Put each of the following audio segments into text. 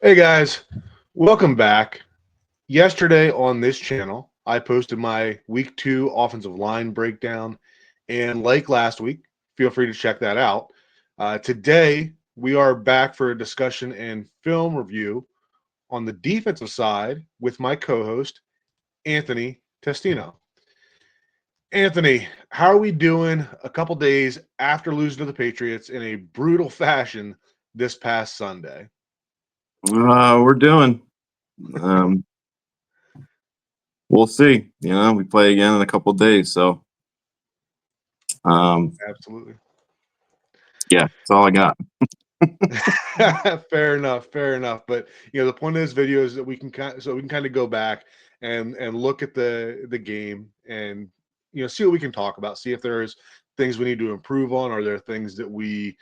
Hey guys, welcome back. Yesterday on this channel, I posted my week 2 offensive line breakdown. And like last week, feel free to check that out. Today, we are back for a discussion and film review on the defensive side with my co host, Anthony Testino. Anthony, how are we doing a couple days after losing to the Patriots in a brutal fashion this past Sunday? We're doing. Um, we'll see. We play again in a couple days, so Absolutely. yeah, that's all I got. Fair enough, fair enough. But the point of this video is that we can kind of go back and look at the game and see what we can talk about, see if there's things we need to improve on, or there are things that we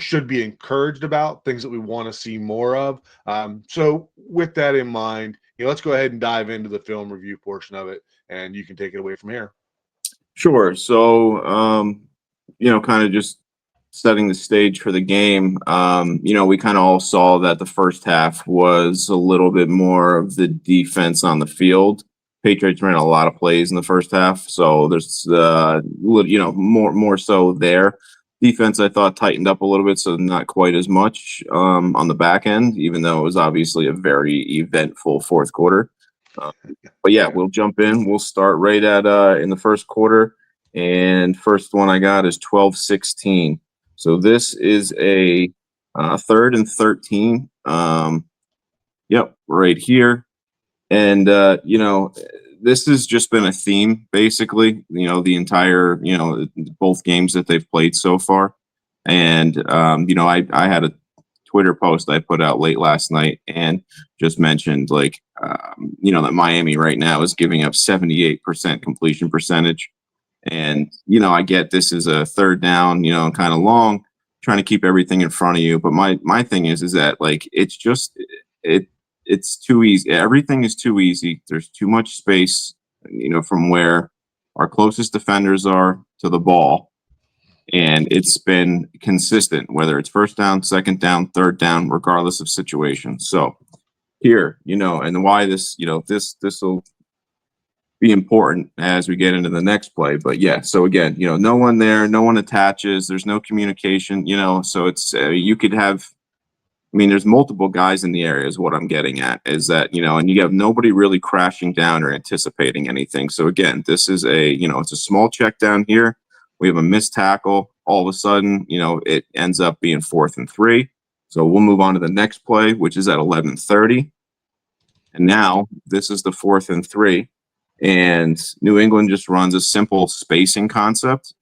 should be encouraged about, things that we want to see more of. So with that in mind, let's go ahead and dive into the film review portion of it, and you can take it away from here. Sure. So, kind of just setting the stage for the game. We kind of all saw that the first half was a little bit more of the defense on the field. Patriots ran a lot of plays in the first half, so there's more so there. Defense, I thought, tightened up a little bit, so not quite as much on the back end, even though it was obviously a very eventful fourth quarter. But yeah, we'll jump in. We'll start right at in the first quarter, and first one I got is 12-16. So this is a 3rd and 13. Yep, right here. And this has just been a theme basically. The entire both games that they've played so far. And I had a Twitter post I put out late last night and just mentioned that Miami right now is giving up 78% completion percentage. And I get this is a third down, kind of long, trying to keep everything in front of you. But my thing is that it's too easy. Everything is too easy. There's too much space, from where our closest defenders are to the ball. And it's been consistent, whether it's first down, second down, third down, regardless of situation. So here, and why this will be important as we get into the next play. But yeah, so again, no one there, no one attaches. There's no communication, so it's you could have. I mean, there's multiple guys in the area is what I'm getting at is that, and you have nobody really crashing down or anticipating anything. So again, this is it's a small check down here. We have a missed tackle. All of a sudden, it ends up being 4th and 3. So we'll move on to the next play, which is at 11:30. And now this is the 4th and 3. And New England just runs a simple spacing concept.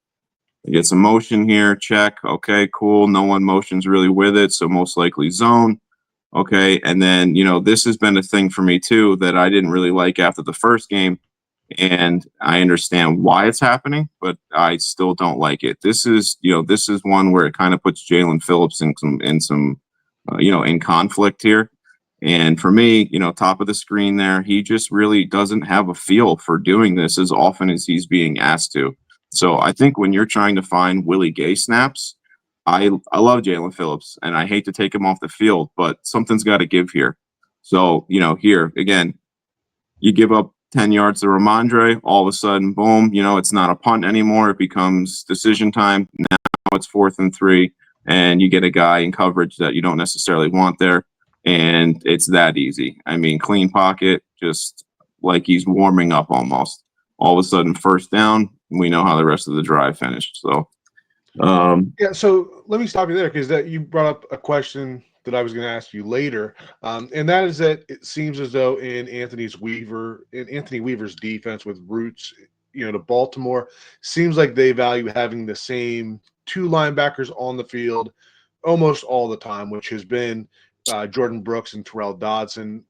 You get some motion here, check. Okay, cool. No one motions really with it, so most likely zone. Okay, and then, this has been a thing for me too that I didn't really like after the first game, and I understand why it's happening, but I still don't like it. This is one where it kind of puts Jaelen Phillips in in conflict here. And for me, top of the screen there, he just really doesn't have a feel for doing this as often as he's being asked to. So I think when you're trying to find Willie Gay snaps, I love Jaelen Phillips and I hate to take him off the field, but something's got to give here. So, here again, you give up 10 yards to Ramondre, all of a sudden, boom, it's not a punt anymore. It becomes decision time. Now it's 4th and 3, and you get a guy in coverage that you don't necessarily want there. And it's that easy. I mean, clean pocket, just like he's warming up almost. All of a sudden, first down, we know how the rest of the drive finished. So, Yeah, so let me stop you there because that you brought up a question that I was going to ask you later, and that is that it seems as though in Anthony Weaver's defense with roots, to Baltimore, seems like they value having the same 2 linebackers on the field almost all the time, which has been Jordan Brooks and Terrell Dodson,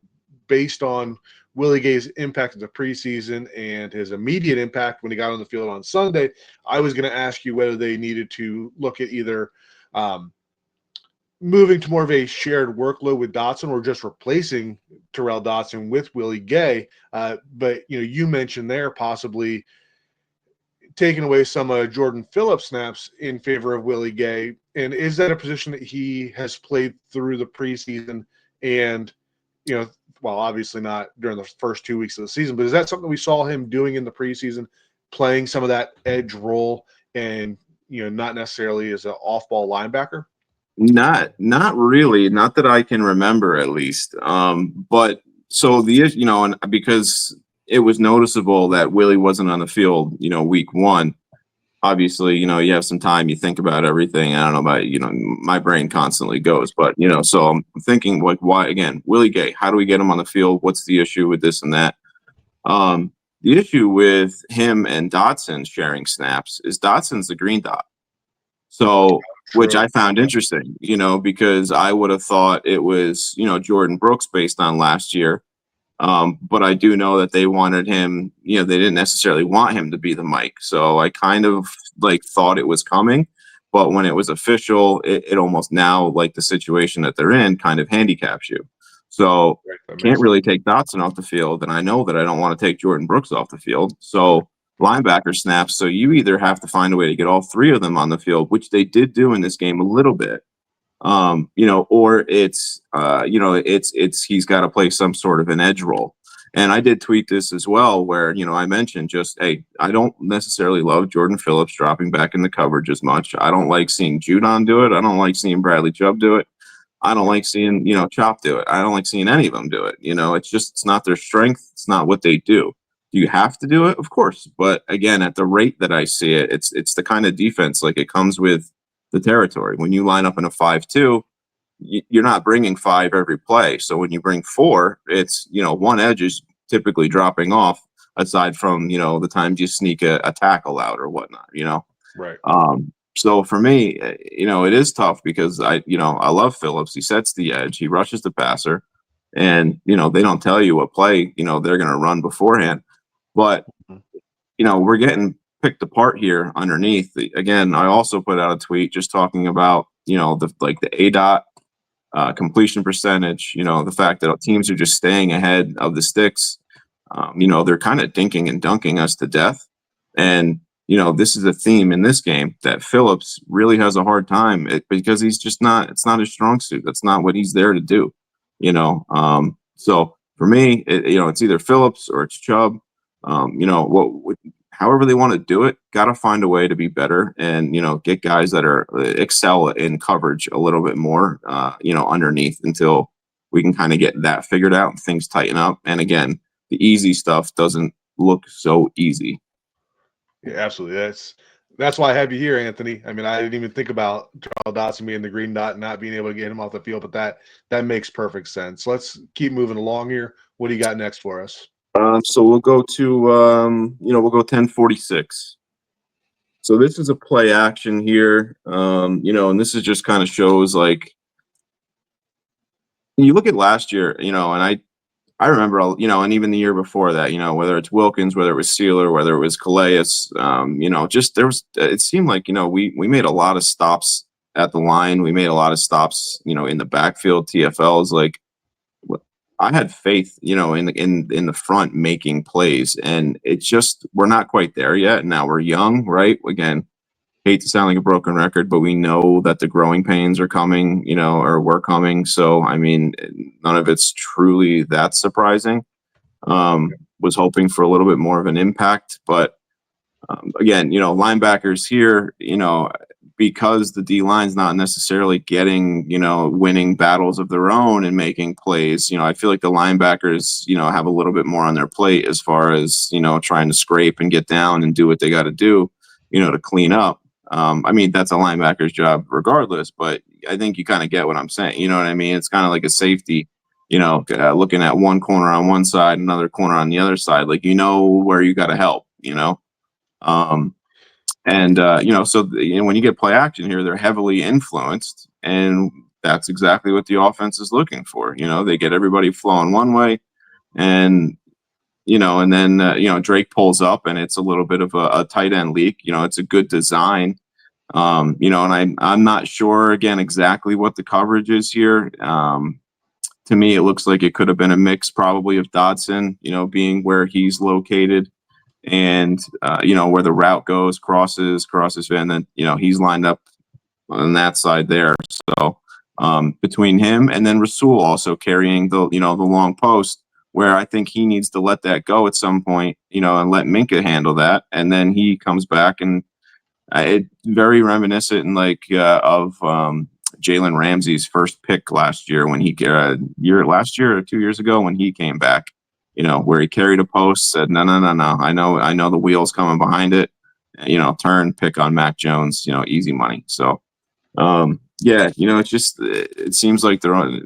based on Willie Gay's impact in the preseason and his immediate impact when he got on the field on Sunday. I was going to ask you whether they needed to look at either moving to more of a shared workload with Dotson or just replacing Terrell Dodson with Willie Gay. But you mentioned there possibly taken away some Jordan Phillips snaps in favor of Willie Gay. And is that a position that he has played through the preseason? And, well, obviously not during the first 2 weeks of the season, but is that something we saw him doing in the preseason, playing some of that edge role and, not necessarily as an off-ball linebacker? Not really. Not that I can remember, at least. But so and because it was noticeable that Willie wasn't on the field, week one. Obviously, you have some time, you think about everything. I don't know about, my brain constantly goes, but, so I'm thinking, like, why, again, Willie Gay, how do we get him on the field? What's the issue with this and that? The issue with him and Dotson sharing snaps is Dotson's the green dot. So, which I found interesting, because I would have thought it was, Jordan Brooks based on last year. But I do know that they wanted him, they didn't necessarily want him to be the Mike. So I kind of thought it was coming, but when it was official, it almost now, like, the situation that they're in kind of handicaps you. So can't really take Dotson off the field. And I know that I don't want to take Jordan Brooks off the field. So linebacker snaps. So you either have to find a way to get all three of them on the field, which they did do in this game a little bit. Or it's he's got to play some sort of an edge role. And I did tweet this as well, where, I mentioned just, hey, I don't necessarily love Jordan Phillips dropping back in the coverage as much. I don't like seeing Judon do it. I don't like seeing Bradley Chubb do it. I don't like seeing, Chop do it. I don't like seeing any of them do it. It's not their strength. It's not what they do. Do you have to do it? Of course. But again, at the rate that I see it, it's the kind of defense, like, it comes with the territory. When you line up in a 5-2, you're not bringing 5 every play. So when you bring 4, it's, one edge is typically dropping off, aside from, the times you sneak a tackle out or whatnot, Right. So for me, it is tough because I love Phillips. He sets the edge, he rushes the passer, and, they don't tell you what play, they're going to run beforehand. But, we're getting picked apart here underneath. Again, I also put out a tweet just talking about, the ADOT completion percentage, the fact that teams are just staying ahead of the sticks. They're kind of dinking and dunking us to death. And, this is a theme in this game that Phillips really has a hard time because he's just it's not his strong suit. That's not what he's there to do, So for me, it's either Phillips or it's Chubb. However they want to do it, got to find a way to be better and, get guys that are excel in coverage a little bit more, underneath until we can kind of get that figured out and things tighten up. And again, the easy stuff doesn't look so easy. Yeah, absolutely. That's why I have you here, Anthony. I mean, I didn't even think about Charles Dotson being the green dot and not being able to get him off the field, but that makes perfect sense. Let's keep moving along here. What do you got next for us? So we'll go to, we'll go 1046. So this is a play action here, and this is just kind of shows, like, you look at last year, and I remember, and even the year before that, whether it's Wilkins, whether it was Sieler, whether it was Calais, it seemed like, we made a lot of stops at the line. We made a lot of stops, in the backfield, TFLs. Like, I had faith, in the front making plays, and it's just, we're not quite there yet. Now we're young, right? Again, hate to sound like a broken record, but we know that the growing pains are coming, or were coming. So, I mean, none of it's truly that surprising. Was hoping for a little bit more of an impact, but again, linebackers here, because the D line's not necessarily getting, winning battles of their own and making plays, I feel like the linebackers, have a little bit more on their plate as far as, trying to scrape and get down and do what they got to do, to clean up. I mean, that's a linebacker's job regardless, but I think you kind of get what I'm saying. You know what I mean? It's kind of like a safety, looking at one corner on one side, another corner on the other side, like, where you got to help, so when you get play action here, they're heavily influenced, and that's exactly what the offense is looking for. They get everybody flowing one way, and then Drake pulls up, and it's a little bit of a tight end leak. It's a good design. And I'm not sure again exactly what the coverage is here. To me, it looks like it could have been a mix probably of Dodson, being where he's located, and where the route goes, crosses, and then he's lined up on that side there. So between him and then Rasul also carrying the the long post, where I think he needs to let that go at some point, and let Minka handle that, and then he comes back and it very reminiscent and of Jalen Ramsey's first pick last year when he last year or 2 years ago when he came back, where he carried a post, said no, I know the wheels coming behind it, turn, pick on Mac Jones, easy money. So it's just it seems like they're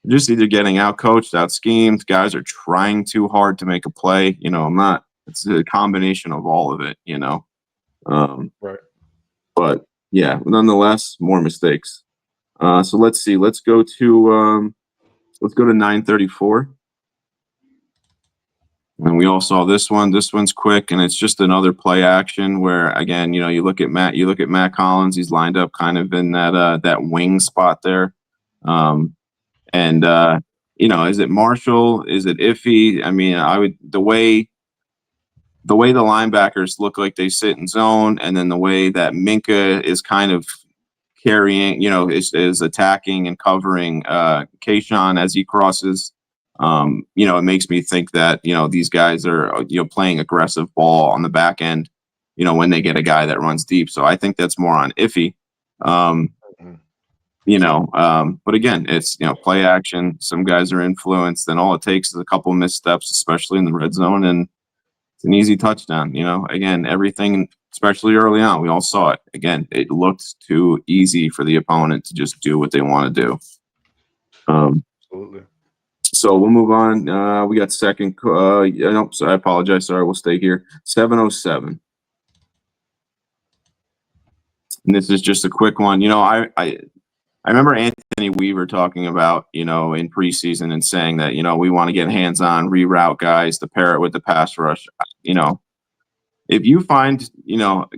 just either getting out coached, out schemed. Guys are trying too hard to make a play. It's a combination of all of it, Right. But yeah, nonetheless, more mistakes. So let's see. Let's go to 934. And we all saw this one. This one's quick, and it's just another play action where, again, you look at Matt Collins. He's lined up kind of in that wing spot there. Is it Marshall? Is it Iffy? I mean, the way the linebackers look like they sit in zone, and then the way that Minka is kind of carrying, is attacking and covering Kayshawn as he crosses. It makes me think that these guys are playing aggressive ball on the back end. When they get a guy that runs deep, so I think that's more on Iffy. But again, it's play action. Some guys are influenced, and all it takes is a couple missteps, especially in the red zone, and it's an easy touchdown. Again, everything, especially early on, we all saw it. Again, it looked too easy for the opponent to just do what they want to do. Absolutely. So we'll move on. We got second. So I apologize. Sorry, we'll stay here. 707. And this is just a quick one. I remember Anthony Weaver talking about, in preseason and saying that, we want to get hands-on, reroute guys to pair it with the pass rush. If you find,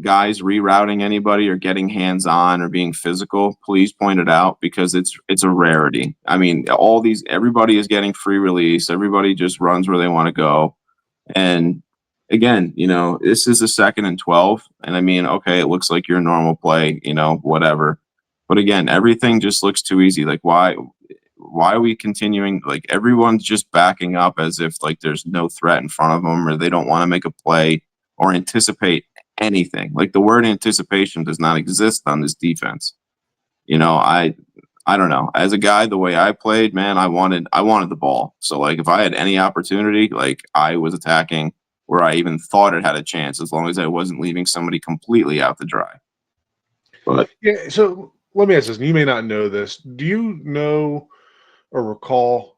guys rerouting anybody or getting hands-on or being physical, please point it out because it's a rarity. I mean, everybody is getting free release. Everybody just runs where they want to go. And again, this is a 2nd and 12. And I mean, okay, it looks like your normal play, whatever. But again, everything just looks too easy. Like, why are we continuing? Like, everyone's just backing up as if like there's no threat in front of them, or they don't want to make a play or anticipate anything. Like, the word anticipation does not exist on this defense. I don't know. As a guy, the way I played, man, I wanted the ball. So like, if I had any opportunity, like, I was attacking where I even thought it had a chance, as long as I wasn't leaving somebody completely out to dry. But yeah, so let me ask this. You may not know this. Do you know or recall,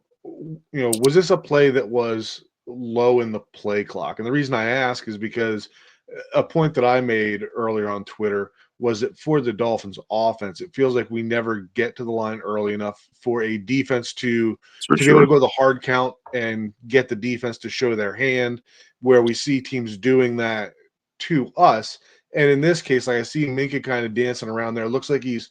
was this a play that was low in the play clock? And the reason I ask is because a point that I made earlier on Twitter was that for the Dolphins offense, it feels like we never get to the line early enough for a defense to be able to go to the hard count and get the defense to show their hand, where we see teams doing that to us. And in this case, like, I see Minka kind of dancing around there. It looks like he's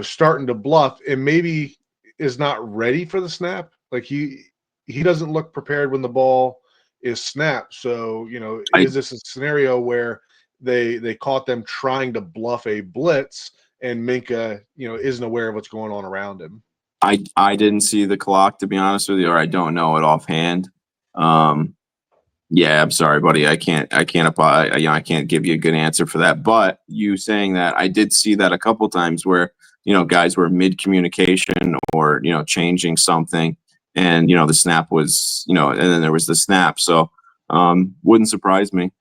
starting to bluff and maybe is not ready for the snap. Like, he doesn't look prepared when the ball is snapped. So, is this a scenario where they caught them trying to bluff a blitz and Minka, isn't aware of what's going on around him? I didn't see the clock, to be honest with you, or I don't know it offhand. Yeah, I'm sorry, buddy. I can't give you a good answer for that. But you saying that, I did see that a couple times where, guys were mid communication or, changing something, and, the snap was, and then there was the snap. So, wouldn't surprise me,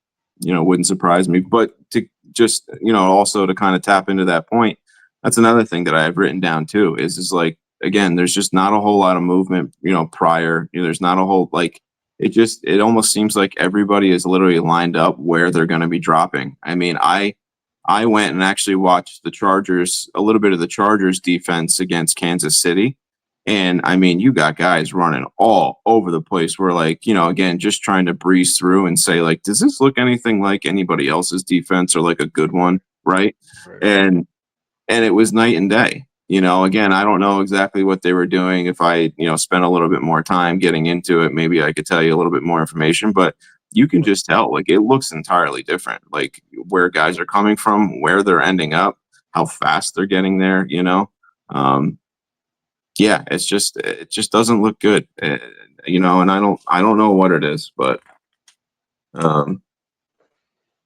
but to just, also to kind of tap into that point, that's another thing that I have written down too, is like, again, there's just not a whole lot of movement, prior, there's not a whole, like, it almost seems like everybody is literally lined up where they're going to be dropping. I mean, I went and actually watched a little bit of the Chargers defense against Kansas City. And I mean, you got guys running all over the place. We're like, again, just trying to breeze through and say, like, does this look anything like anybody else's defense or like a good one? Right. And it was night and day. Again, I don't know exactly what they were doing. If I, spent a little bit more time getting into it, maybe I could tell you a little bit more information. But you can just tell, like, it looks entirely different, like where guys are coming from, where they're ending up, how fast they're getting there, yeah, it just doesn't look good, and I don't know what it is, but um,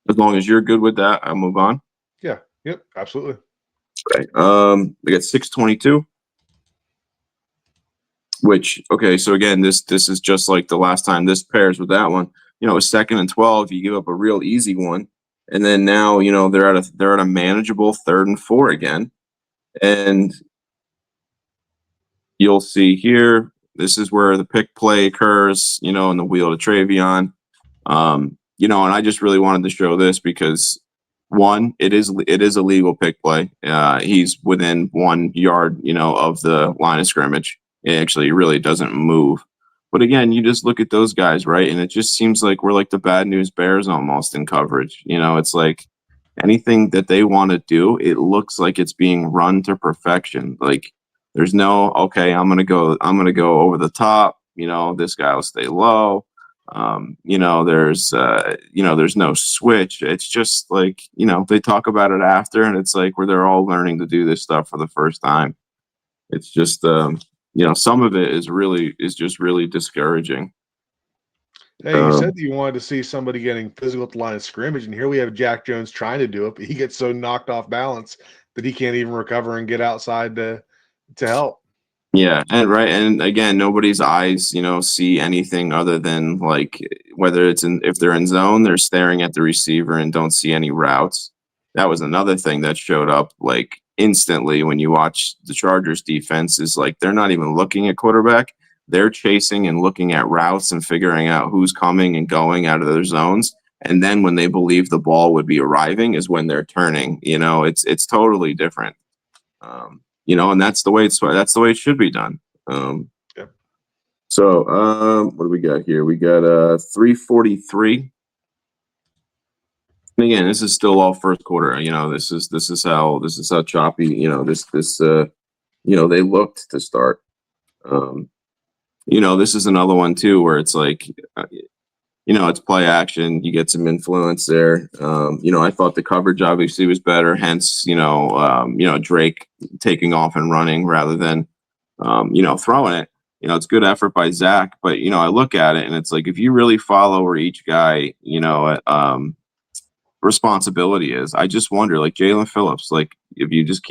as long as you're good with that, I'll move on. Yeah. Yep. Absolutely. Okay. We got 622. Which, okay, so again, this is just like the last time. This pairs with that one. A 2nd and 12, you give up a real easy one, and then now they're at a manageable 3rd and 4 again, and you'll see here. This is where the pick play occurs, in the wheel to Travion. And I just really wanted to show this because one, it is a legal pick play. He's within 1 yard, of the line of scrimmage. It actually really doesn't move. But again, you just look at those guys, right? And it just seems like we're like the bad news bears almost in coverage. It's like anything that they want to do, it looks like it's being run to perfection. Like there's no, okay, I'm gonna go over the top. This guy will stay low. There's no switch. It's just like, they talk about it after, and it's like where they're all learning to do this stuff for the first time. It's just, some of it is just really discouraging. Hey, you said that you wanted to see somebody getting physical at the line of scrimmage, and here we have Jack Jones trying to do it, but he gets so knocked off balance that he can't even recover and get outside to help. Yeah, and again, nobody's eyes, see anything other than like whether if they're in zone, they're staring at the receiver and don't see any routes. That was another thing that showed up like instantly when you watch the Chargers defense is like they're not even looking at quarterback. They're chasing and looking at routes and figuring out who's coming and going out of their zones. And then when they believe the ball would be arriving is when they're turning. It's totally different. And that's the way it should be done. Yeah. So what do we got here? We got 343. And again, this is still all first quarter. This is how choppy. They looked to start. This is another one too where it's like. It's play action. You get some influence there. I thought the coverage obviously was better. Hence, Drake taking off and running rather than, throwing it. It's good effort by Zack. But I look at it and it's like if you really follow where each guy, responsibility is. I just wonder, like Jaelen Phillips, like if you just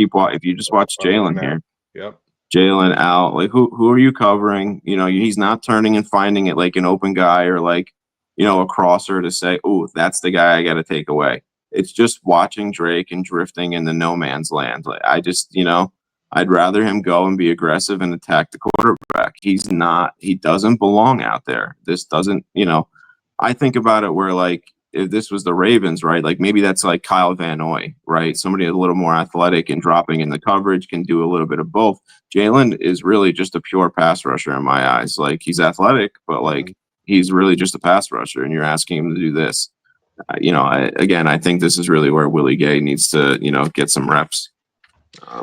watch Jaylen here. Yep. Jaylen out. Like who are you covering? He's not turning and finding it like an open guy or like. A crosser to say, oh, that's the guy I got to take away. It's just watching Drake and drifting in the no man's land. Like I just, I'd rather him go and be aggressive and attack the quarterback. He doesn't belong out there. This doesn't, I think about it where like, if this was the Ravens, right? Like maybe that's like Kyle Van Noy, right? Somebody a little more athletic and dropping in the coverage can do a little bit of both. Jaylen is really just a pure pass rusher in my eyes. Like he's athletic, but like, he's really just a pass rusher, and you're asking him to do this. I think this is really where Willie Gay needs to, get some reps.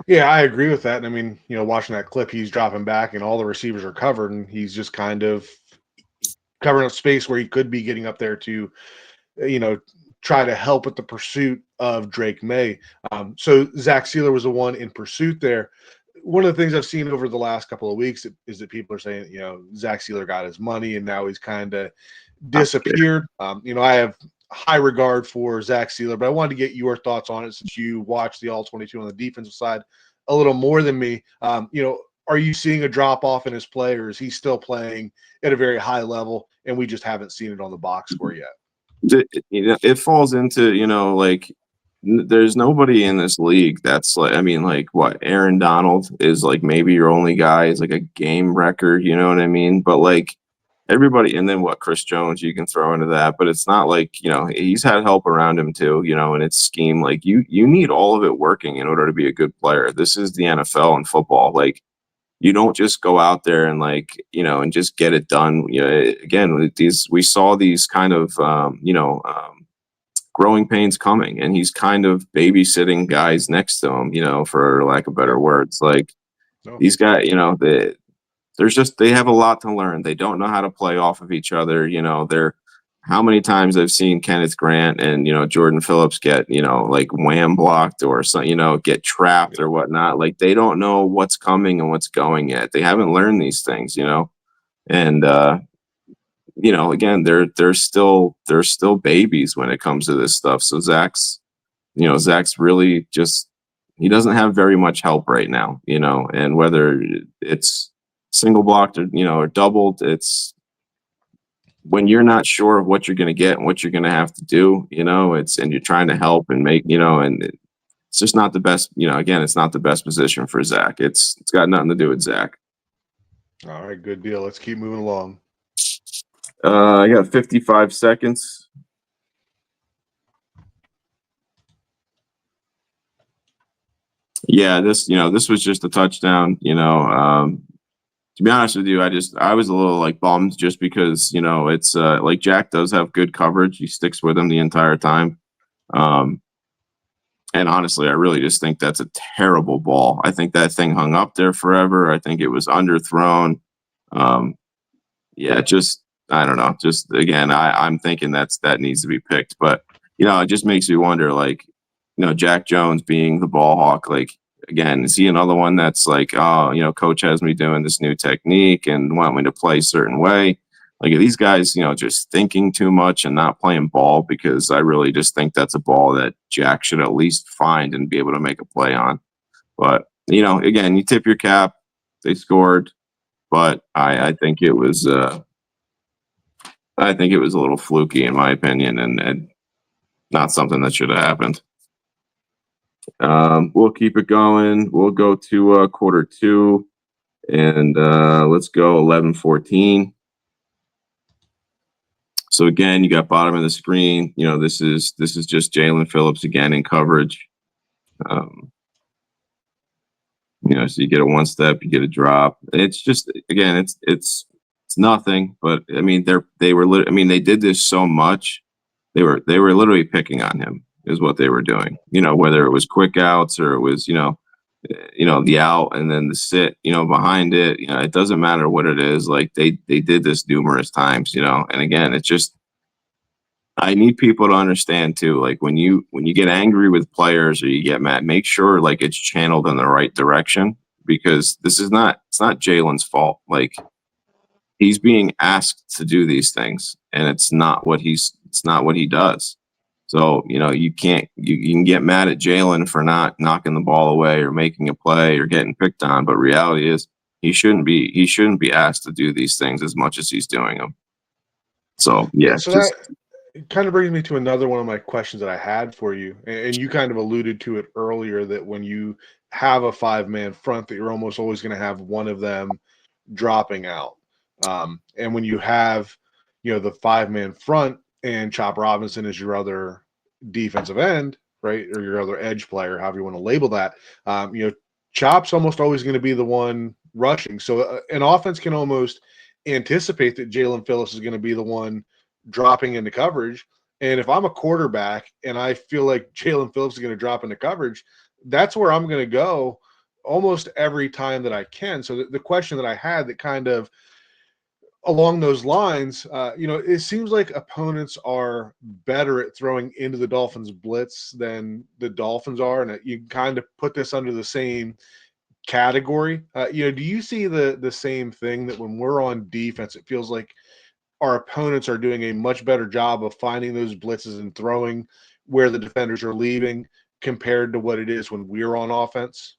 Yeah, I agree with that. And I mean, watching that clip, he's dropping back, and all the receivers are covered, and he's just kind of covering up space where he could be getting up there to, try to help with the pursuit of Drake May. So Zach Sieler was the one in pursuit there. One of the things I've seen over the last couple of weeks is that people are saying, Zach Sieler got his money and now he's kind of disappeared. I have high regard for Zach Sieler, but I wanted to get your thoughts on it since you watched the All-22 on the defensive side a little more than me. Are you seeing a drop off in his play, or is he still playing at a very high level and we just haven't seen it on the box score yet? It falls into, like there's nobody in this league that's like, I mean, like what Aaron Donald is like maybe your only guy is like a game record, you know what I mean? But like everybody, and then what Chris Jones you can throw into that, but it's not like, he's had help around him too, and it's scheme. Like you need all of it working in order to be a good player. This is the NFL and football. Like you don't just go out there and like, and just get it done. Again, we saw these kind of, growing pains coming, and he's kind of babysitting guys next to him, for lack of better words. Like these guys, they have a lot to learn. They don't know how to play off of each other. They're how many times I've seen Kenneth Grant and, Jordan Phillips get, like wham blocked or some, get trapped or whatnot. Like they don't know what's coming and what's going yet. They haven't learned these things, and, again, they're still babies when it comes to this stuff. So Zack's really just, he doesn't have very much help right now, and whether it's single blocked or doubled, it's when you're not sure of what you're going to get and what you're going to have to do, and you're trying to help and make, and it's just not the best, again, it's not the best position for Zack. It's got nothing to do with Zack. All right, good deal. Let's keep moving along. I got 55 seconds. Yeah, this was just a touchdown, to be honest with you, I was a little like bummed just because, it's like Jack does have good coverage. He sticks with him the entire time. And honestly, I really just think that's a terrible ball. I think that thing hung up there forever. I think it was underthrown. Yeah, just, I don't know. Just again, I'm thinking that needs to be picked. But, it just makes me wonder, like, Jack Jones being the ball hawk, like, again, is he another one that's like, oh, coach has me doing this new technique and want me to play a certain way? Like, are these guys, just thinking too much and not playing ball? Because I really just think that's a ball that Jack should at least find and be able to make a play on. But, again, you tip your cap. They scored. But I think it was a little fluky in my opinion and not something that should have happened. We'll keep it going. We'll go to quarter two, and let's go 11-14. So again, you got bottom of the screen. This is just Jaelen Phillips again in coverage. So you get a one step, you get a drop. It's just, again, it's nothing. But I mean, they did this so much. They were literally picking on him is what they were doing. Whether it was quick outs or it was the out and then the sit behind it. It doesn't matter what it is. Like they did this numerous times. And again, it's just, I need people to understand too, like when you get angry with players or you get mad, make sure like it's channeled in the right direction, because it's not Jalen's fault. Like he's being asked to do these things and it's not what he does. So, you can get mad at Jaylen for not knocking the ball away or making a play or getting picked on, but reality is he shouldn't be asked to do these things as much as he's doing them. So, yeah. So that kind of brings me to another one of my questions that I had for you. And you kind of alluded to it earlier, that when you have a 5-man front, that you're almost always going to have one of them dropping out. And when you have, the 5-man front and Chop Robinson is your other defensive end, right, or your other edge player, however you want to label that, Chop's almost always going to be the one rushing. So an offense can almost anticipate that Jaelen Phillips is going to be the one dropping into coverage. And if I'm a quarterback and I feel like Jaelen Phillips is going to drop into coverage, that's where I'm going to go almost every time that I can. So the question that I had that kind of along those lines, it seems like opponents are better at throwing into the Dolphins blitz than the Dolphins are. And you kind of put this under the same category. Do you see the same thing, that when we're on defense, it feels like our opponents are doing a much better job of finding those blitzes and throwing where the defenders are leaving compared to what it is when we're on offense?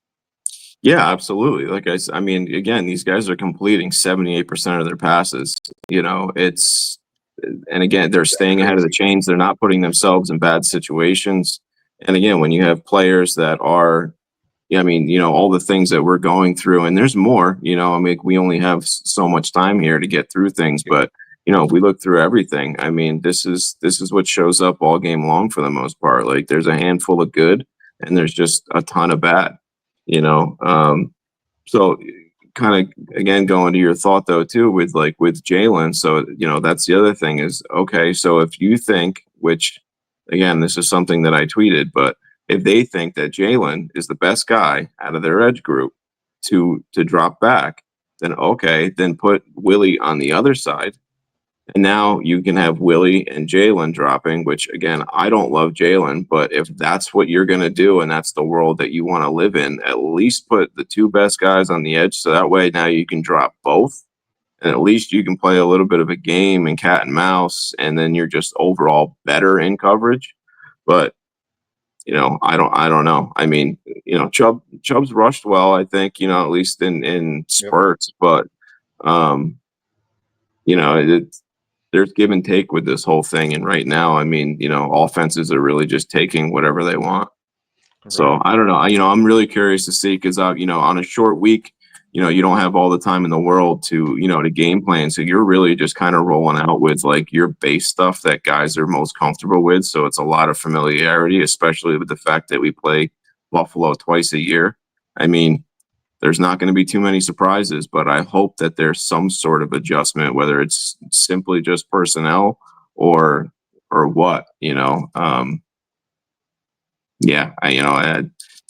Yeah, absolutely. Like I mean, again, these guys are completing 78% of their passes. And again, they're staying ahead of the chains. They're not putting themselves in bad situations. And again, when you have players that are, all the things that we're going through, and there's more, we only have so much time here to get through things, but if we look through everything, I mean, this is what shows up all game long for the most part. Like there's a handful of good and there's just a ton of bad, so kind of, again, going to your thought though, too, with Jaylen. So, that's the other thing is, okay, so if you think, which again, this is something that I tweeted, but if they think that Jaylen is the best guy out of their edge group to drop back, then okay, then put Willie on the other side And now you can have Willie and Jaylen dropping, which again, I don't love Jaylen, but if that's what you're going to do and that's the world that you want to live in, at least put the two best guys on the edge. So that way now you can drop both. And at least you can play a little bit of a game and cat and mouse, and then you're just overall better in coverage. But I don't know. I mean, Chubb's rushed well, I think, at least in spurts, but there's give and take with this whole thing. And right now, I mean, offenses are really just taking whatever they want. Right. So I don't know. I'm really curious to see because, on a short week, you don't have all the time in the world to game plan. So you're really just kind of rolling out with like your base stuff that guys are most comfortable with. So it's a lot of familiarity, especially with the fact that we play Buffalo twice a year. I mean, there's not going to be too many surprises, but I hope that there's some sort of adjustment, whether it's simply just personnel or what, it's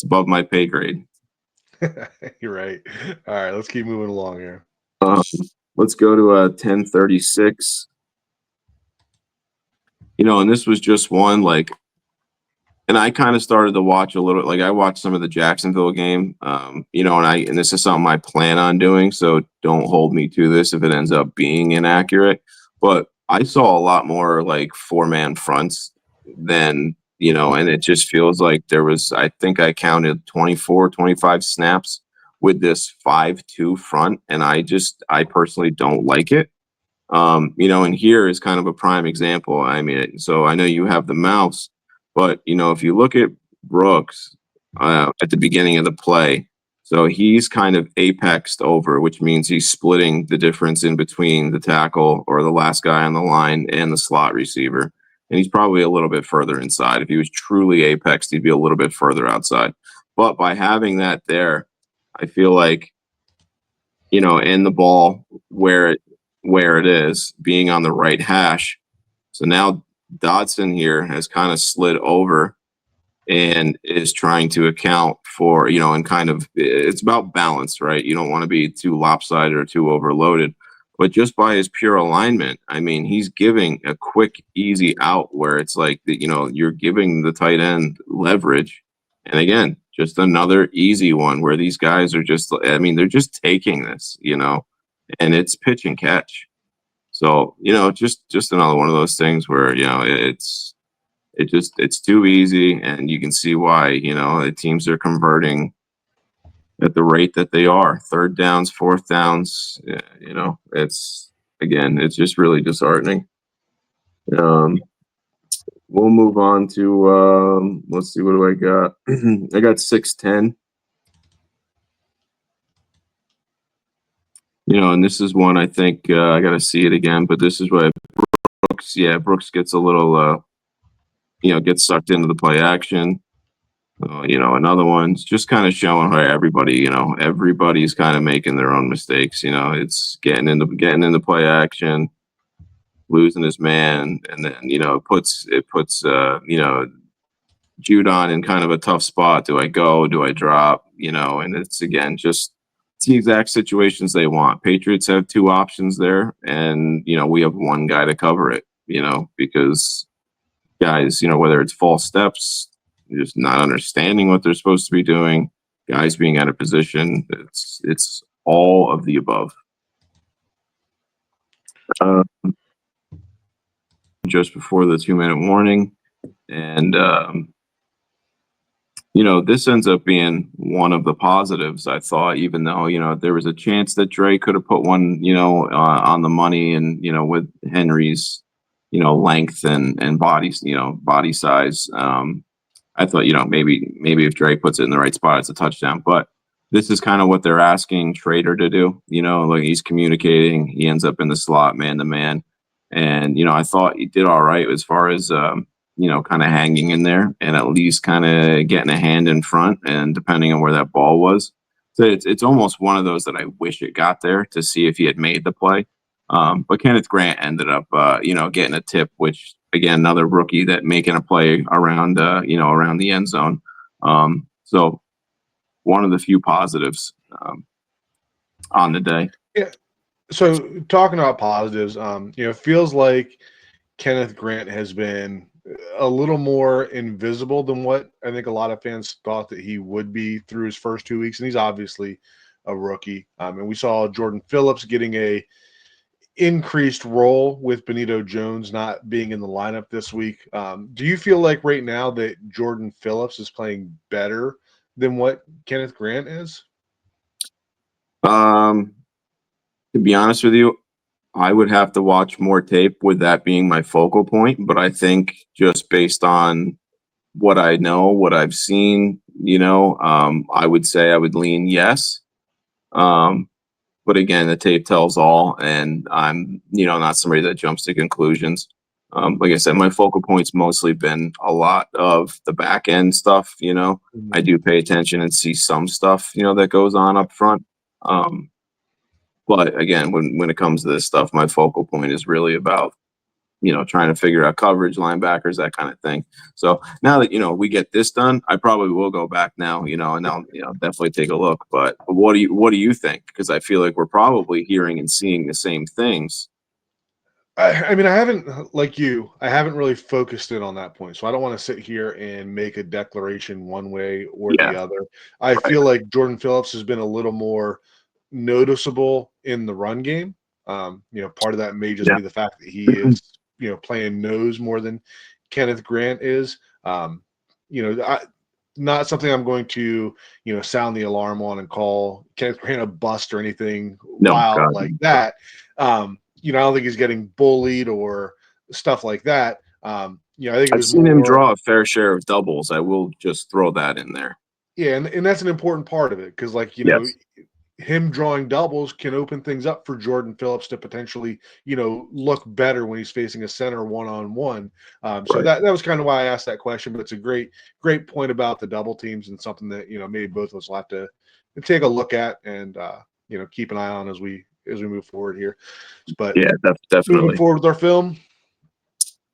above my pay grade. You're right. All right, let's keep moving along here. Let's go to 1036. And this was just one and I kind of started to watch a little. I watched some of the Jacksonville game, and this is something I plan on doing. So don't hold me to this if it ends up being inaccurate. But I saw a lot more 4-man fronts than and it just feels like there was. I think I counted 24, 25 snaps with this 5-2 front, and I personally don't like it. And here is kind of a prime example. I mean, so I know you have the mouse. But, if you look at Brooks at the beginning of the play, so he's kind of apexed over, which means he's splitting the difference in between the tackle or the last guy on the line and the slot receiver. And he's probably a little bit further inside. If he was truly apexed, he'd be a little bit further outside. But by having that there, I feel like, in the ball where it is, being on the right hash. So now Dodson here has kind of slid over and is trying to account for, and kind of it's about balance, right? You don't want to be too lopsided or too overloaded. But just by his pure alignment, I mean, he's giving a quick, easy out where it's like, you're giving the tight end leverage. And again, just another easy one where these guys are just, they're just taking this, and it's pitch and catch. So, just another one of those things where, it's too easy, and you can see why, the teams are converting at the rate that they are. Third downs, fourth downs, it's just really disheartening. We'll move on to, let's see, what do I got? I got 610. And this is one I think I got to see it again, but this is where Brooks gets a little, gets sucked into the play action. Another one's just kind of showing how everybody's kind of making their own mistakes. It's getting into play action, losing his man, and then it puts Judon in kind of a tough spot. Do I go? Do I drop? And it's again just. It's the exact situations they want. Patriots have two options there, and we have one guy to cover it. Because guys, whether it's false steps, just not understanding what they're supposed to be doing, guys being out of position, it's all of the above. Just before the 2-minute warning, and this ends up being one of the positives, I thought, even though, there was a chance that Dre could have put one, on the money and, with Henry's, length and bodies, body size. I thought, maybe if Dre puts it in the right spot, it's a touchdown. But this is kind of what they're asking Trader to do. He's communicating. He ends up in the slot, man to man. And, I thought he did all right as far as, kind of hanging in there and at least kind of getting a hand in front, and depending on where that ball was. So it's almost one of those that I wish it got there to see if he had made the play. But Kenneth Grant ended up, getting a tip, which again, another rookie that making a play around, around the end zone. So one of the few positives on the day. Yeah. So talking about positives, it feels like Kenneth Grant has been a little more invisible than what I think a lot of fans thought that he would be through his first 2 weeks, and he's obviously a rookie. And we saw Jaelen Phillips getting a increased role with Benito Jones not being in the lineup this week. Do you feel like right now that Jaelen Phillips is playing better than what Kenneth Grant is? Um, to be honest with you, I would have to watch more tape with that being my focal point. But I think just based on what I know, what I've seen, I would say I would lean yes. Um, but again, the tape tells all, and I'm, not somebody that jumps to conclusions. Like I said, my focal point's mostly been a lot of the back end stuff. I do pay attention and see some stuff, that goes on up front. But again, when it comes to this stuff, my focal point is really about, trying to figure out coverage, linebackers, that kind of thing. So now that, we get this done, I probably will go back now, and I'll, definitely take a look. But what do you think? Because I feel like we're probably hearing and seeing the same things. I mean, I haven't, like you, I haven't really focused in on that point. So I don't want to sit here and make a declaration one way or Yeah, the other. I right. feel like Jaelen Phillips has been a little more noticeable in the run game. Part of that may just Yeah. be the fact that he is, playing nose more than Kenneth Grant is. Not something I'm going to, sound the alarm on and call Kenneth Grant a bust or anything No, wild God. like that. I don't think he's getting bullied or stuff like that. I think it I've was seen him more, draw a fair share of doubles. I will just throw that in there. yeah, and that's an important part of it because, like, Yes. him drawing doubles can open things up for Jaelen Phillips to potentially, look better when he's facing a center one-on-one. So Right. that was kind of why I asked that question. But it's a great point about the double teams and something that maybe both of us will have to take a look at and keep an eye on as we move forward here. But Yeah, moving definitely. forward with our film.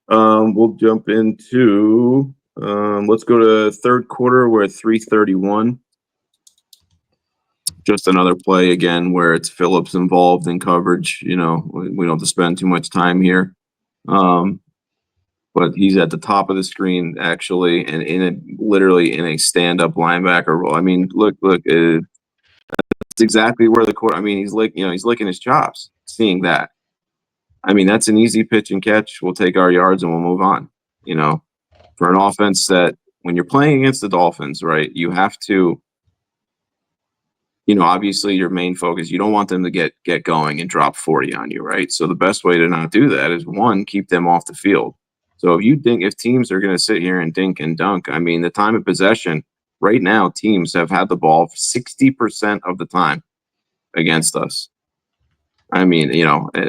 We'll jump into let's go to third quarter. We're at 3:31. Just another play again where it's Phillips involved in coverage. We don't have to spend too much time here. But he's at the top of the screen actually, and literally in a stand-up linebacker role. I mean, look, it's exactly where the court. I mean, he's licking his chops. Seeing that, I mean, that's an easy pitch and catch. We'll take our yards and we'll move on. For an offense that when you're playing against the Dolphins, right, you have to, obviously your main focus, you don't want them to get going and drop 40 on you, right? So the best way to not do that is one, keep them off the field. So if teams are going to sit here and dink and dunk, I mean, the time of possession right now, teams have had the ball 60% of the time against us. I mean,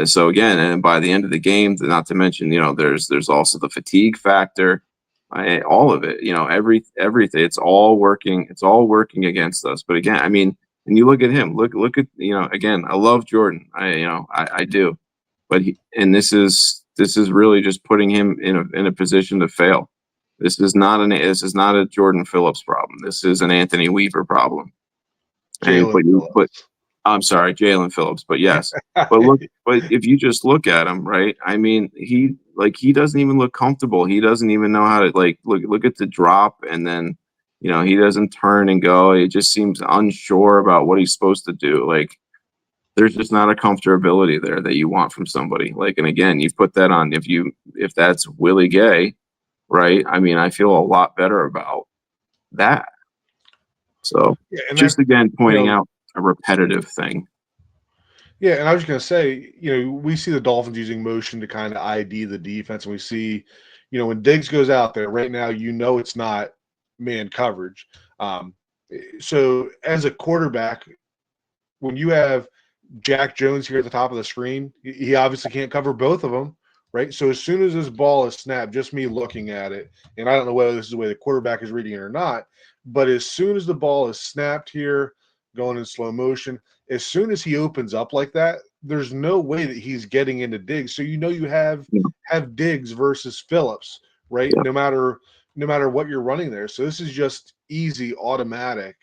so again, and by the end of the game, not to mention, there's also the fatigue factor, all of it, everything, it's all working against us. But again, I mean, and you look at him, look at, again, I love Jordan. I do, but this is really just putting him in a position to fail. This is not a Jaelen Phillips problem. This is an Anthony Weaver problem. And Jaelen Phillips. I'm sorry, Jaelen Phillips, but yes. But if you just look at him, right? I mean, he doesn't even look comfortable. He doesn't even know how to look at the drop, and then he doesn't turn and go. He just seems unsure about what he's supposed to do. Like there's just not a comfortability there that you want from somebody. And again, you put that on if that's Willie Gay, right? I mean, I feel a lot better about that. So Yeah, and that just again you pointing know, out a repetitive thing. yeah, and I was going to say, we see the Dolphins using motion to kind of ID the defense, and we see, when Diggs goes out there right now, it's not man coverage. So as a quarterback, when you have Jack Jones here at the top of the screen, he obviously can't cover both of them, right? So as soon as this ball is snapped, just me looking at it, and I don't know whether this is the way the quarterback is reading it or not, but as soon as the ball is snapped here, going in slow motion, as soon as he opens up like that, there's no way that he's getting into Diggs. So you Yeah, have Diggs versus Phillips, right? yeah. No matter what you're running there. So this is just easy, automatic,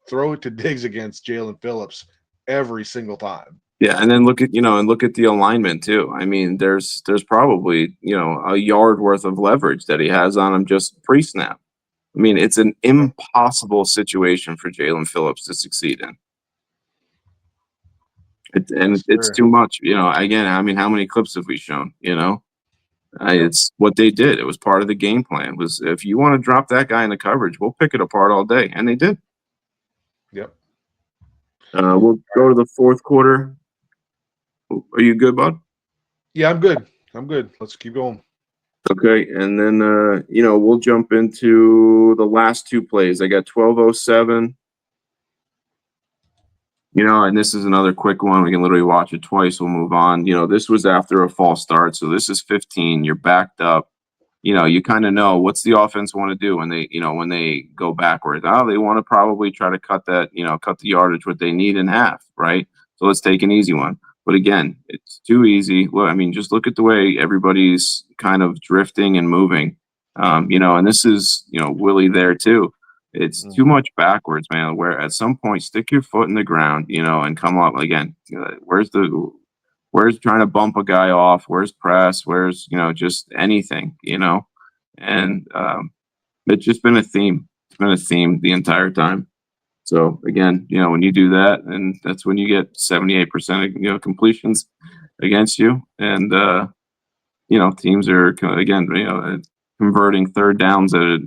throw it to Diggs against Jaelen Phillips every single time. Yeah, and then look at the alignment too. I mean, there's probably a yard worth of leverage that he has on him just pre-snap. I mean, it's an impossible situation for Jaelen Phillips to succeed in. Yes, It's sir. too much. Again, I mean, how many clips have we shown? It's what they did. It was part of the game plan. Was if you want to drop that guy in the coverage, we'll pick it apart all day, and they did. Yep. We'll go to the fourth quarter. Are you good, bud? Yeah, I'm good. Let's keep going. Okay, and then we'll jump into the last two plays. I got 12:07. And this is another quick one. We can literally watch it twice. We'll move on. This was after a false start, so this is 15. You're backed up. You kind of know what's the offense want to do when they go backwards. Oh, they want to probably try to cut the yardage what they need in half, right? So let's take an easy one. But again, it's too easy. Well, I mean, just look at the way everybody's kind of drifting and moving. And this is, Willie there too. It's too much backwards, man. Where at some point, stick your foot in the ground, and come up again. Where's trying to bump a guy off? Where's press? Where's just anything, And it's just been a theme. It's been a theme the entire time. So again, when you do that, and that's when you get 78% of completions against you, and teams are again converting third downs at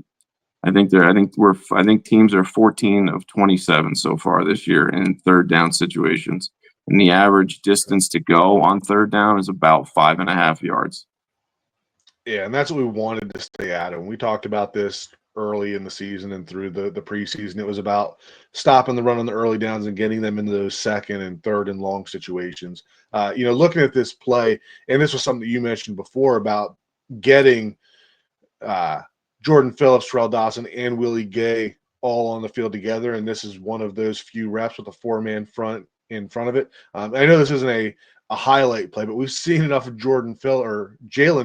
I think teams are 14 of 27 so far this year in third down situations. And the average distance to go on third down is about 5.5 yards. Yeah, and that's what we wanted to stay at. And we talked about this early in the season and through the preseason. It was about stopping the run on the early downs and getting them into those second and third and long situations. Looking at this play, and this was something that you mentioned before about getting Jordan Phillips, Terrell Dawson, and Willie Gay all on the field together. And this is one of those few reps with a four-man front in front of it. I know this isn't a highlight play, but we've seen enough of Jaelen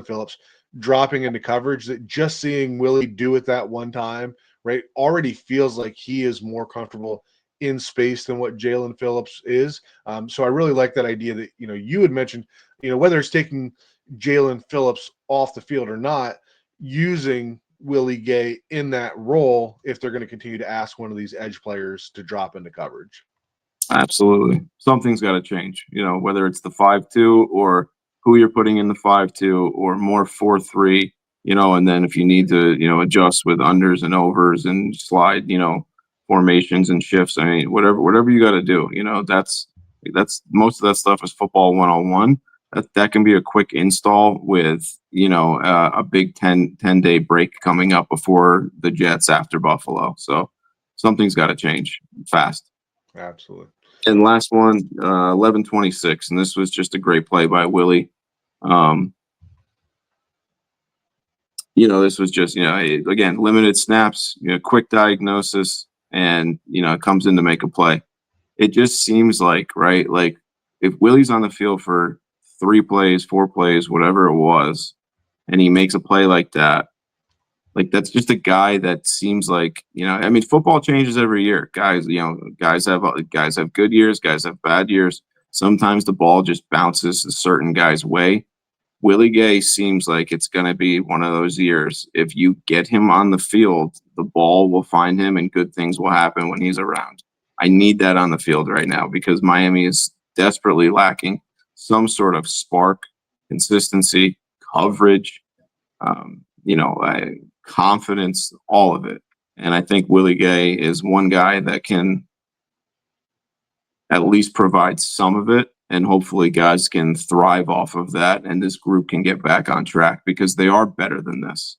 Phillips dropping into coverage that just seeing Willie do it that one time, right, already feels like he is more comfortable in space than what Jaelen Phillips is. So I really like that idea that, you had mentioned, whether it's taking Jaelen Phillips off the field or not, using Willie Gay in that role if they're going to continue to ask one of these edge players to drop into coverage. Absolutely. Something's got to change, whether it's the 5-2 or who you're putting in the 5-2 or more 4-3, and then if you need to, adjust with unders and overs and slide, formations and shifts. I mean, whatever you got to do, that's most of that stuff is football 101. That can be a quick install with, a big 10-day break coming up before the Jets after Buffalo. So something's got to change fast. Absolutely. And last one, 11:26, and this was just a great play by Willie. This was just, again, limited snaps, quick diagnosis, and, it comes in to make a play. It just seems like, right, like if Willie's on the field for 3 plays, 4 plays, whatever it was, and he makes a play like that, like that's just a guy that seems like, I mean, football changes every year. Guys have good years, guys have bad years. Sometimes the ball just bounces a certain guy's way. Willie Gay seems like it's going to be one of those years. If you get him on the field, the ball will find him and good things will happen when he's around. I need that on the field right now because Miami is desperately lacking some sort of spark, consistency, coverage, confidence, all of it. And I think Willie Gay is one guy that can at least provide some of it. And hopefully guys can thrive off of that. And this group can get back on track because they are better than this.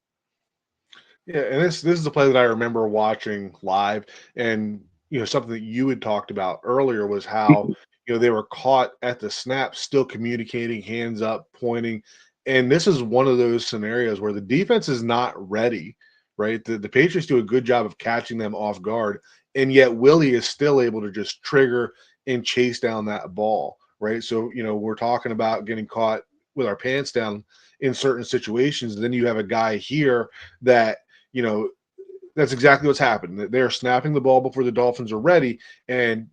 Yeah, and this is a play that I remember watching live, and something that you had talked about earlier was how they were caught at the snap, still communicating, hands up, pointing, and this is one of those scenarios where the defense is not ready, right? The Patriots do a good job of catching them off guard, and yet Willie is still able to just trigger and chase down that ball, right? So we're talking about getting caught with our pants down in certain situations. Then you have a guy here that That's exactly what's happened. They're snapping the ball before the Dolphins are ready, and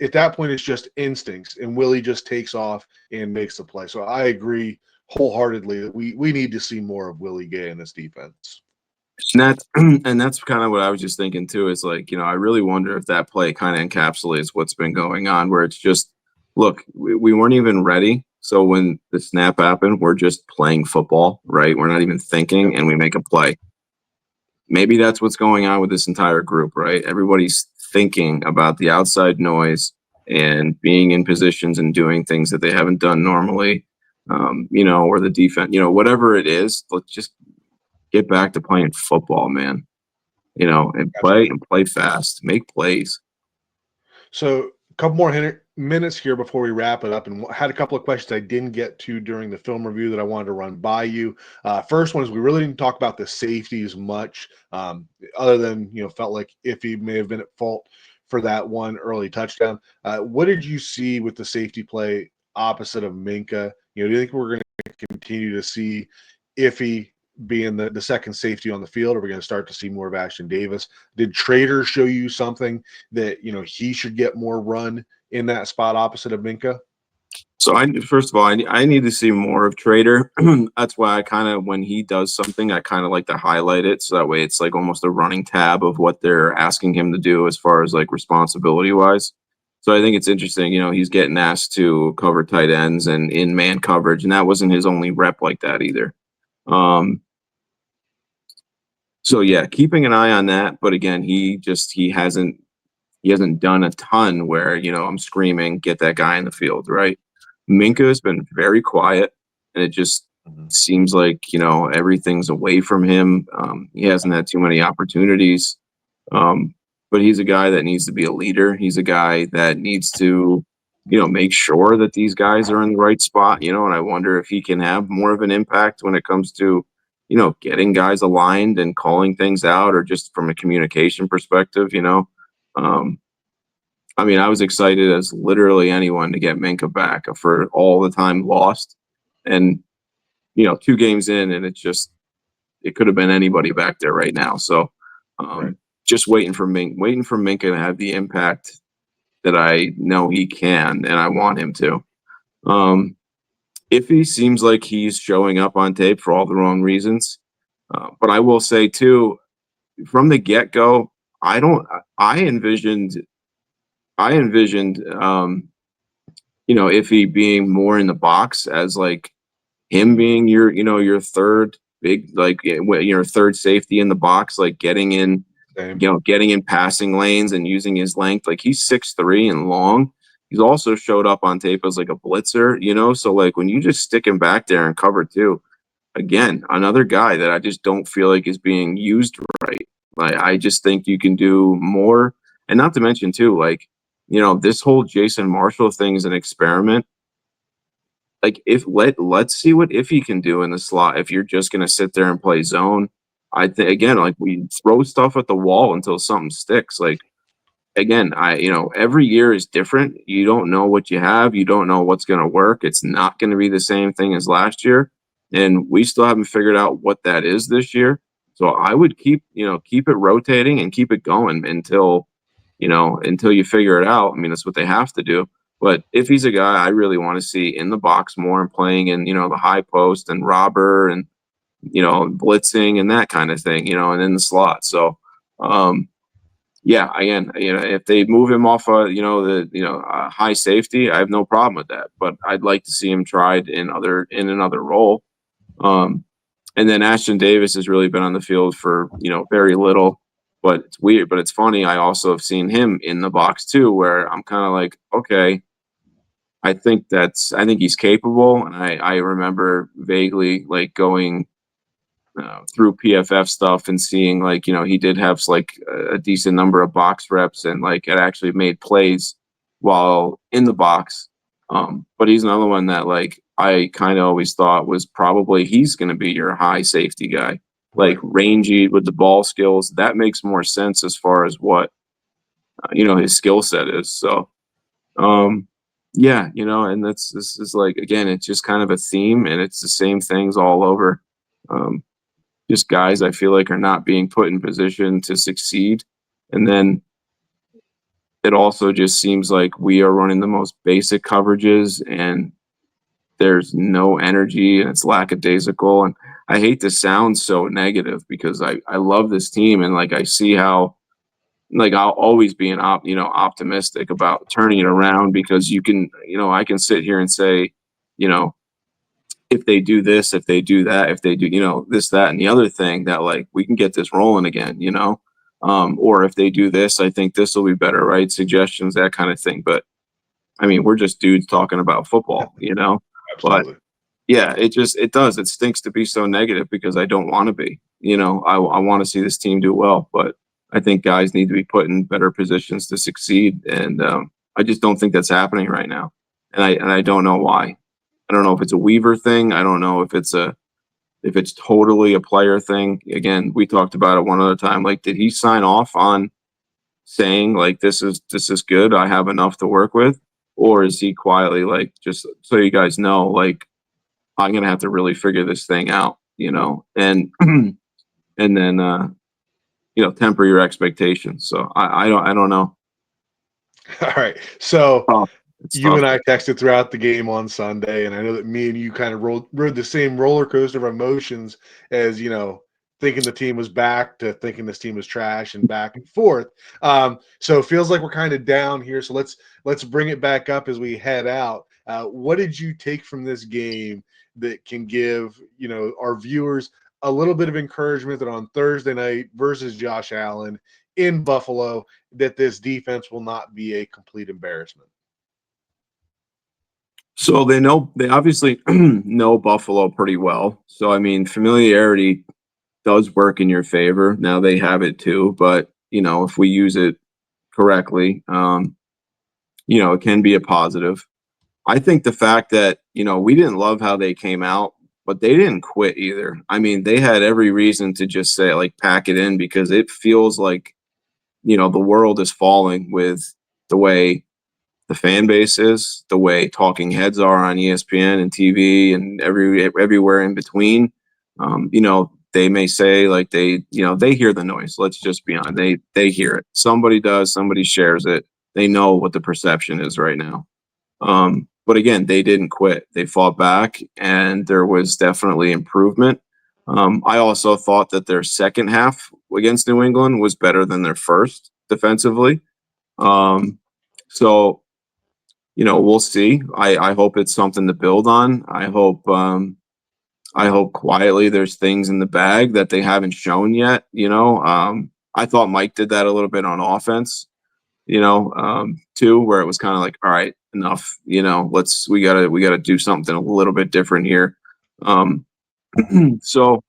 at that point it's just instincts, and Willie just takes off and makes the play. So I agree wholeheartedly that we need to see more of Willie Gay in this defense. And that's kind of what I was just thinking too. Is like, I really wonder if that play kind of encapsulates what's been going on, where it's just, look, we weren't even ready. So when the snap happened, we're just playing football, right? We're not even thinking, and we make a play. Maybe that's what's going on with this entire group, right? Everybody's thinking about the outside noise and being in positions and doing things that they haven't done normally, or the defense, whatever it is. Let's just get back to playing football, man. And play fast, make plays. So a couple more minutes here before we wrap it up, and had a couple of questions I didn't get to during the film review that I wanted to run by you. First one is, we really didn't talk about the safeties much, other than felt like Iffy may have been at fault for that one early touchdown. What did you see with the safety play opposite of Minka? Do you think we're going to continue to see Iffy being the second safety on the field? Are we going to start to see more of Ashton Davis? Did Trader show you something that he should get more run in that spot opposite of Minka? So first of all, I need to see more of Trader. That's why I kind of, when he does something, I kind of like to highlight it, so that way it's like almost a running tab of what they're asking him to do as far as like responsibility wise. So I think it's interesting, he's getting asked to cover tight ends and in man coverage, and that wasn't his only rep like that either. So yeah, keeping an eye on that. But again, he hasn't done a ton where, I'm screaming, get that guy in the field, right? Minka has been very quiet, and it just seems like, everything's away from him. He hasn't had too many opportunities. But he's a guy that needs to be a leader. He's a guy that needs to, make sure that these guys are in the right spot, and I wonder if he can have more of an impact when it comes to, getting guys aligned and calling things out, or just from a communication perspective. I mean, I was excited as literally anyone to get Minka back for all the time lost. And, 2 games in, and it could have been anybody back there right now. So Right. just waiting for Minka to have the impact that I know he can, and I want him to. Iffy seems like he's showing up on tape for all the wrong reasons. But I will say too, from the get-go, I envisioned Iffy being more in the box, as like him being your third big, like, your third safety in the box, like getting in, Same. getting in passing lanes and using his length. Like, he's 6'3" and long. He's also showed up on tape as like a blitzer, so like when you just stick him back there and cover two, again, another guy that I just don't feel like is being used right. Like, I just think you can do more. And not to mention too, like, this whole Jason Marshall thing is an experiment. Like, let's see what Iffy can do in the slot. If you're just gonna sit there and play zone, I think, again, like, we throw stuff at the wall until something sticks. Like, again, every year is different. You don't know what you have. You don't know what's gonna work. It's not gonna be the same thing as last year, and we still haven't figured out what that is this year. So I would keep it rotating and keep it going until you figure it out. I mean, that's what they have to do. But if he's a guy I really want to see in the box more and playing in, the high post and robber and, blitzing and that kind of thing, and in the slot. So, yeah, again, if they move him off, high safety, I have no problem with that. But I'd like to see him tried in another role. And then Ashton Davis has really been on the field for, very little. But it's weird, but it's funny. I also have seen him in the box too, where I'm kind of like, okay, I think he's capable. And I remember vaguely like going through PFF stuff and seeing, like, he did have like a decent number of box reps, and like it actually made plays while in the box. But he's another one that, like, I kind of always thought was probably he's going to be your high safety guy, like rangy with the ball skills. That makes more sense as far as what his skill set is. So yeah, and this is like, again, it's just kind of a theme, and it's the same things all over. just guys I feel like are not being put in position to succeed. And then it also just seems like we are running the most basic coverages and there's no energy and it's lackadaisical. And I hate to sound so negative because I love this team and like I see how like I'll always be optimistic about turning it around because you can, I can sit here and say, you know, if they do this, if they do that, if they do, this, that, and the other thing that like we can get this rolling again, or if they do this, I think this will be better, right? Suggestions, that kind of thing. But I mean, we're just dudes talking about football, but Absolutely. yeah, it stinks to be so negative because I don't want to be, I want to see this team do well, but I think guys need to be put in better positions to succeed. And I just don't think that's happening right now. And I don't know why. I don't know if it's a Weaver thing. I don't know if it's totally a player thing. Again, we talked about it one other time. Like, did he sign off on saying like this is good? I have enough to work with, or is he quietly like, just so you guys know, like I'm gonna have to really figure this thing out, and and then temper your expectations. So I don't know. All right. So It's you tough. and I texted throughout the game on Sunday, and I know that me and you kind of rode the same roller coaster of emotions as thinking the team was back to thinking this team was trash and back and forth. So it feels like we're kind of down here. So let's bring it back up as we head out. What did you take from this game that can give our viewers a little bit of encouragement that on Thursday night versus Josh Allen in Buffalo, that this defense will not be a complete embarrassment? So they obviously know Buffalo pretty well. So I mean, familiarity does work in your favor. Now they have it too, but if we use it correctly, it can be a positive. I think the fact that, we didn't love how they came out, but they didn't quit either. I mean, they had every reason to just say, like, pack it in because it feels like, the world is falling with the way the fan base is, the way talking heads are on ESPN and TV and everywhere in between. They may say like they hear the noise. Let's just be honest. They hear it. Somebody does, somebody shares it. They know what the perception is right now. But again, they didn't quit. They fought back, and there was definitely improvement. I also thought that their second half against New England was better than their first defensively. So, we'll see. I hope it's something to build on. I hope quietly there's things in the bag that they haven't shown yet. I thought Mike did that a little bit on offense, too, where it was kind of like, all right, enough, we gotta do something a little bit different here. So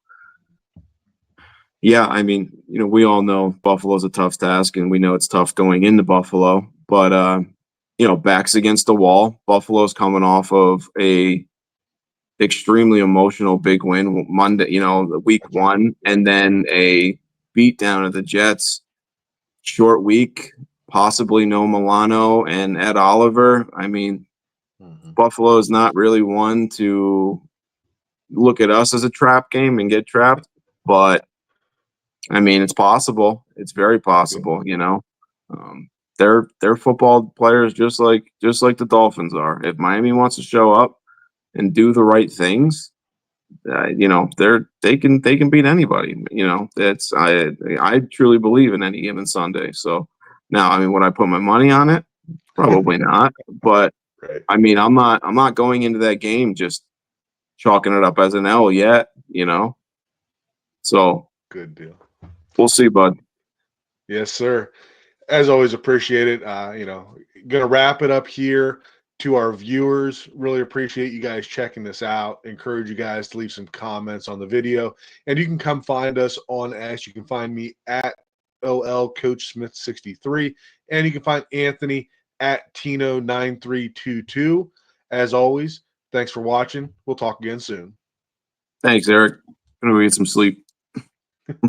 yeah, I mean, we all know Buffalo's a tough task and we know it's tough going into Buffalo, but backs against the wall. Buffalo's coming off of a extremely emotional big win Monday, week one, and then a beat down of the Jets. Short week, possibly no Milano and Ed Oliver. I mean, Buffalo is not really one to look at us as a trap game and get trapped, but I mean, it's possible. It's very possible. They're football players just like the Dolphins are. If Miami wants to show up and do the right things, they can beat anybody. That's I truly believe in any given Sunday. So now, I mean, would I put my money on it? Probably not. But Right. I mean, I'm not going into that game just chalking it up as an L yet. So Good deal. we'll see, bud. Yes, sir. As always, appreciate it. Gonna wrap it up here. To our viewers, really appreciate you guys checking this out. Encourage you guys to leave some comments on the video, and you can come find us on X. You can find me at OL Coach Smith 63, and you can find Anthony at Tino 9322. As always, thanks for watching. We'll talk again soon. Thanks, Eric. I'm gonna go get some sleep.